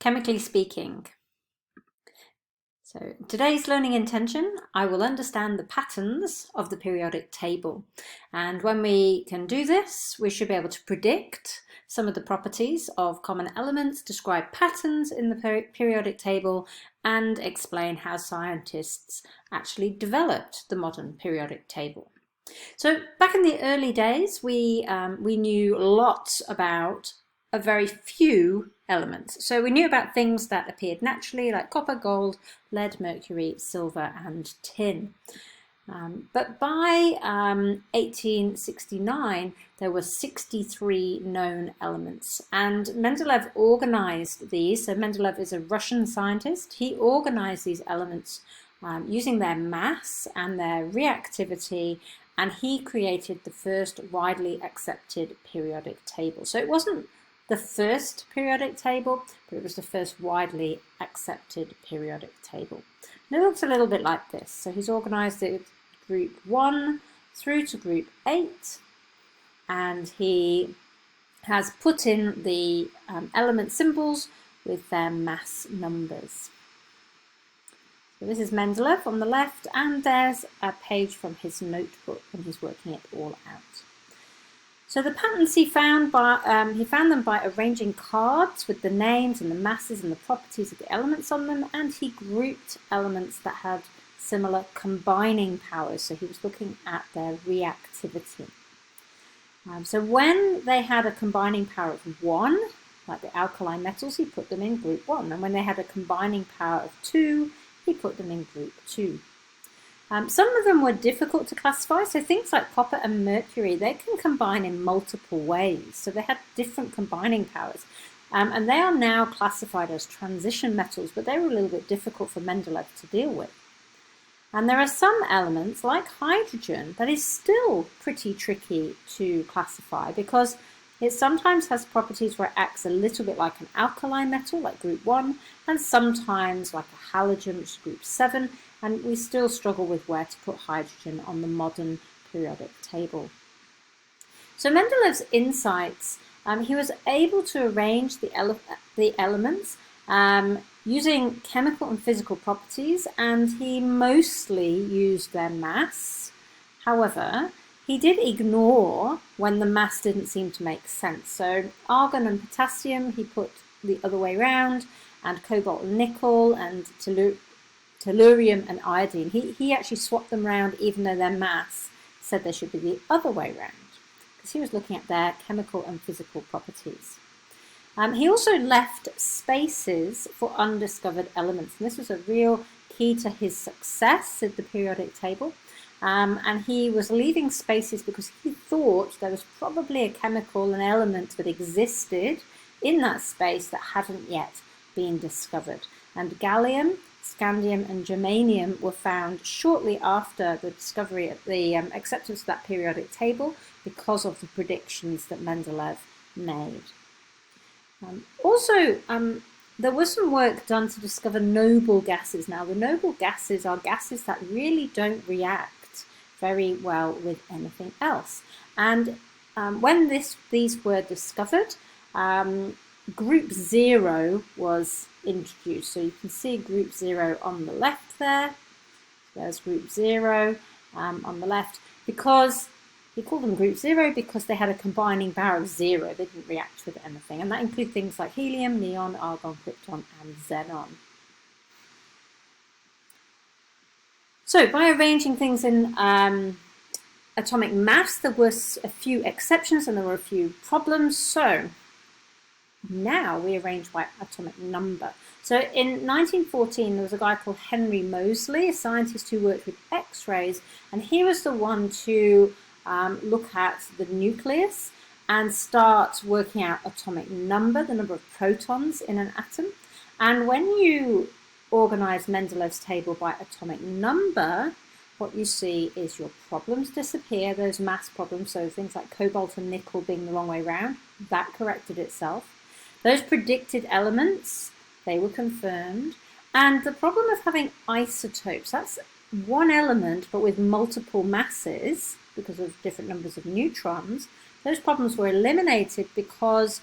Chemically speaking. So today's learning intention, I will understand the patterns of the periodic table. And when we can do this, we should be able to predict some of the properties of common elements, describe patterns in the periodic table, and explain how scientists actually developed the modern periodic table. So back in the early days, we knew lots about a very few elements. So we knew about things that appeared naturally, like copper, gold, lead, mercury, silver, and tin. But by 1869, there were 63 known elements, and Mendeleev organized these. So Mendeleev is a Russian scientist. He organized these elements using their mass and their reactivity, and he created the first widely accepted periodic table. So it wasn't the first periodic table, but it was the first widely accepted periodic table. And it looks a little bit like this. So he's organized it with group 1 through to group 8, and he has put in the element symbols with their mass numbers. So this is Mendeleev on the left, and there's a page from his notebook when he's working it all out. So the patterns he found them by arranging cards with the names and the masses and the properties of the elements on them, and he grouped elements that had similar combining powers. So he was looking at their reactivity. So when they had a combining power of 1, like the alkali metals, he put them in group 1, and when they had a combining power of 2, he put them in group 2. Some of them were difficult to classify, so things like copper and mercury, they can combine in multiple ways, so they had different combining powers, and they are now classified as transition metals, but they were a little bit difficult for Mendeleev to deal with. And there are some elements, like hydrogen, that is still pretty tricky to classify because it sometimes has properties where it acts a little bit like an alkali metal, like group 1, and sometimes like a halogen, which is group 7, and we still struggle with where to put hydrogen on the modern periodic table. So Mendeleev's insights, he was able to arrange the elements using chemical and physical properties, and he mostly used their mass. However, he did ignore when the mass didn't seem to make sense. So argon and potassium, he put the other way around, and cobalt and nickel, and tellurium and iodine. He actually swapped them around even though their mass said they should be the other way around, because he was looking at their chemical and physical properties. He also left spaces for undiscovered elements, and this was a real key to his success at the periodic table. And he was leaving spaces because he thought there was probably a chemical, an element that existed in that space that hadn't yet been discovered. And gallium, scandium and germanium were found shortly after the discovery of the acceptance of that periodic table because of the predictions that Mendeleev made. There was some work done to discover noble gases. Now, the noble gases are gases that really don't react very well with anything else. And when these were discovered, group 0 was introduced. So you can see group 0 on the left there. There's group 0 on the left, because he called them group 0 because they had a combining power of 0. They didn't react with anything, and that included things like helium, neon, argon, krypton, and xenon. So by arranging things in atomic mass, there were a few exceptions and there were a few problems. So now we arrange by atomic number. So in 1914, there was a guy called Henry Mosley, a scientist who worked with X-rays, and he was the one to look at the nucleus and start working out atomic number, the number of protons in an atom. And when you organize Mendeleev's table by atomic number, what you see is your problems disappear, those mass problems, so things like cobalt and nickel being the wrong way around, that corrected itself. Those predicted elements, they were confirmed. And the problem of having isotopes, that's one element but with multiple masses because of different numbers of neutrons, those problems were eliminated because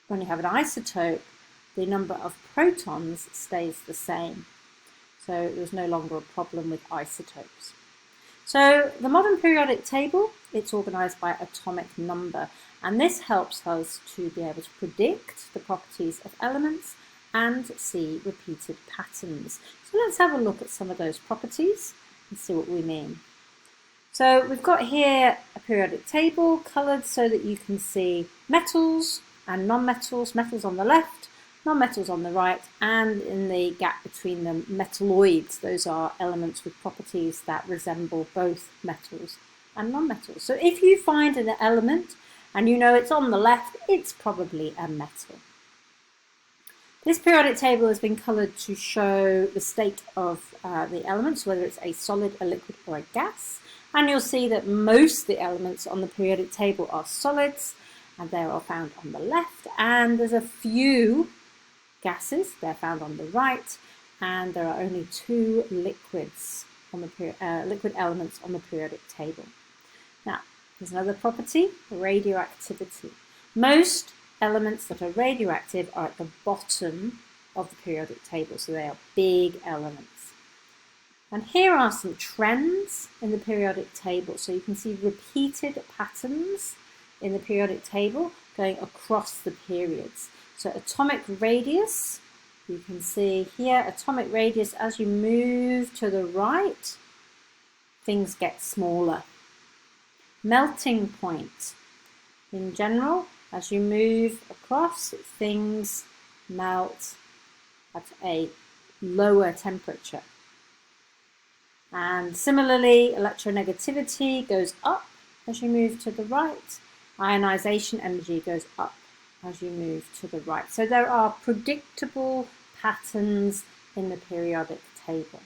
when you have an isotope, the number of protons stays the same. So there's no longer a problem with isotopes. So the modern periodic table, it's organised by atomic number, and this helps us to be able to predict the properties of elements and see repeated patterns. So let's have a look at some of those properties and see what we mean. So we've got here a periodic table coloured so that you can see metals and non-metals, metals on the left, non-metals on the right, and in the gap between them, metalloids. Those are elements with properties that resemble both metals and non-metals. So if you find an element and you know it's on the left, it's probably a metal. This periodic table has been coloured to show the state of the elements, whether it's a solid, a liquid, or a gas. And you'll see that most of the elements on the periodic table are solids, and they are found on the left. And there's a few gases, they're found on the right, and there are only 2 liquids on the liquid elements on the periodic table. Now, there's another property, radioactivity. Most elements that are radioactive are at the bottom of the periodic table, so they are big elements. And here are some trends in the periodic table. So you can see repeated patterns in the periodic table going across the periods. So atomic radius, you can see here, atomic radius, as you move to the right, things get smaller. Melting point, in general, as you move across, things melt at a lower temperature. And similarly, electronegativity goes up as you move to the right. Ionization energy goes up as you move to the right. So there are predictable patterns in the periodic table.